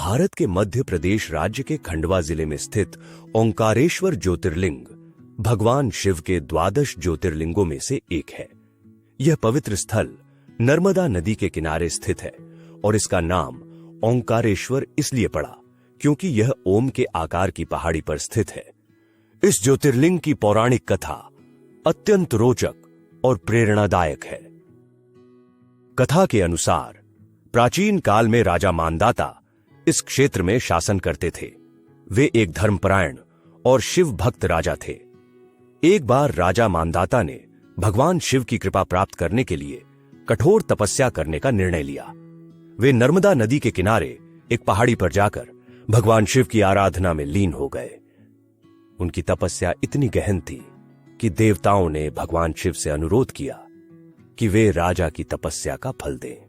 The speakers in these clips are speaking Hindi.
भारत के मध्य प्रदेश राज्य के खंडवा जिले में स्थित ओंकारेश्वर ज्योतिर्लिंग भगवान शिव के 12 ज्योतिर्लिंगों में से एक है। यह पवित्र स्थल नर्मदा नदी के किनारे स्थित है और इसका नाम ओंकारेश्वर इसलिए पड़ा क्योंकि यह ओम के आकार की पहाड़ी पर स्थित है। इस ज्योतिर्लिंग की पौराणिक कथा अत्यंत रोचक और प्रेरणादायक है। कथा के अनुसार प्राचीन काल में राजा मानदाता इस क्षेत्र में शासन करते थे। वे एक धर्मपरायण और शिव भक्त राजा थे। एक बार राजा मानदाता ने भगवान शिव की कृपा प्राप्त करने के लिए कठोर तपस्या करने का निर्णय लिया। वे नर्मदा नदी के किनारे एक पहाड़ी पर जाकर भगवान शिव की आराधना में लीन हो गए। उनकी तपस्या इतनी गहन थी कि देवताओं ने भगवान शिव से अनुरोध किया कि वे राजा की तपस्या का फल दें।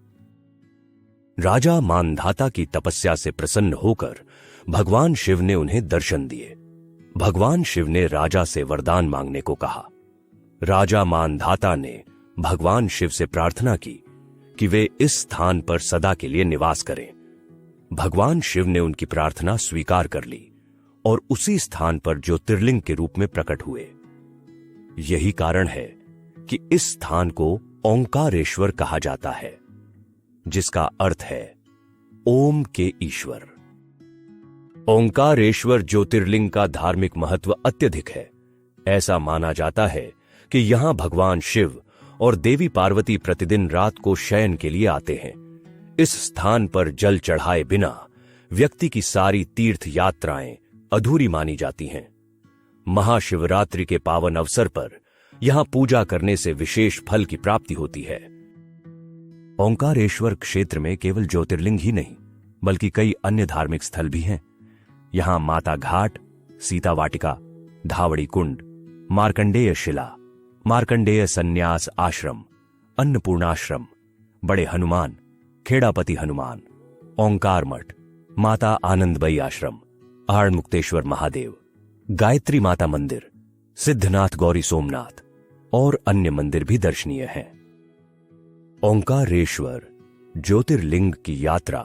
राजा मानधाता की तपस्या से प्रसन्न होकर भगवान शिव ने उन्हें दर्शन दिए। भगवान शिव ने राजा से वरदान मांगने को कहा। राजा मानधाता ने भगवान शिव से प्रार्थना की कि वे इस स्थान पर सदा के लिए निवास करें। भगवान शिव ने उनकी प्रार्थना स्वीकार कर ली और उसी स्थान पर ज्योतिर्लिंग के रूप में प्रकट हुए। यही कारण है कि इस स्थान को ओंकारेश्वर कहा जाता है, जिसका अर्थ है ओम के ईश्वर। ओंकारेश्वर ज्योतिर्लिंग का धार्मिक महत्व अत्यधिक है। ऐसा माना जाता है कि यहां भगवान शिव और देवी पार्वती प्रतिदिन रात को शयन के लिए आते हैं। इस स्थान पर जल चढ़ाए बिना व्यक्ति की सारी तीर्थ यात्राएं अधूरी मानी जाती हैं। महाशिवरात्रि के पावन अवसर पर यहां पूजा करने से विशेष फल की प्राप्ति होती है। ओंकारेश्वर क्षेत्र में केवल ज्योतिर्लिंग ही नहीं बल्कि कई अन्य धार्मिक स्थल भी हैं। यहां माता घाट, सीता वाटिका, धावड़ी कुंड, मार्कंडेय शिला, मार्कंडेय संन्यास आश्रम, अन्नपूर्णाश्रम, बड़े हनुमान, खेड़ापति हनुमान, ओंकार मठ, माता आनंदबई आश्रम, आहड़ मुक्तेश्वर महादेव, गायत्री माता मंदिर, सिद्धनाथ गौरी सोमनाथ और अन्य मंदिर भी दर्शनीय हैं। ओंकारेश्वर ज्योतिर्लिंग की यात्रा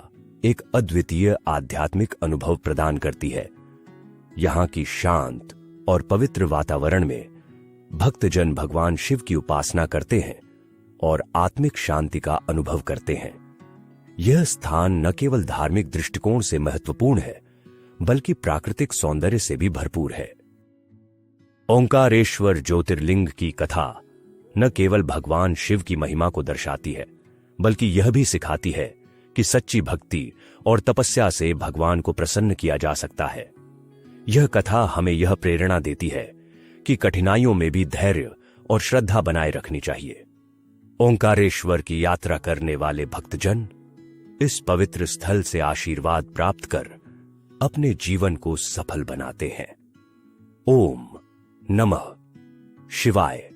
एक अद्वितीय आध्यात्मिक अनुभव प्रदान करती है। यहां की शांत और पवित्र वातावरण में भक्तजन भगवान शिव की उपासना करते हैं और आत्मिक शांति का अनुभव करते हैं। यह स्थान न केवल धार्मिक दृष्टिकोण से महत्वपूर्ण है बल्कि प्राकृतिक सौंदर्य से भी भरपूर है। ओंकारेश्वर ज्योतिर्लिंग की कथा न केवल भगवान शिव की महिमा को दर्शाती है बल्कि यह भी सिखाती है कि सच्ची भक्ति और तपस्या से भगवान को प्रसन्न किया जा सकता है। यह कथा हमें यह प्रेरणा देती है कि कठिनाइयों में भी धैर्य और श्रद्धा बनाए रखनी चाहिए। ओंकारेश्वर की यात्रा करने वाले भक्तजन इस पवित्र स्थल से आशीर्वाद प्राप्त कर अपने जीवन को सफल बनाते हैं। ओम नमः शिवाय।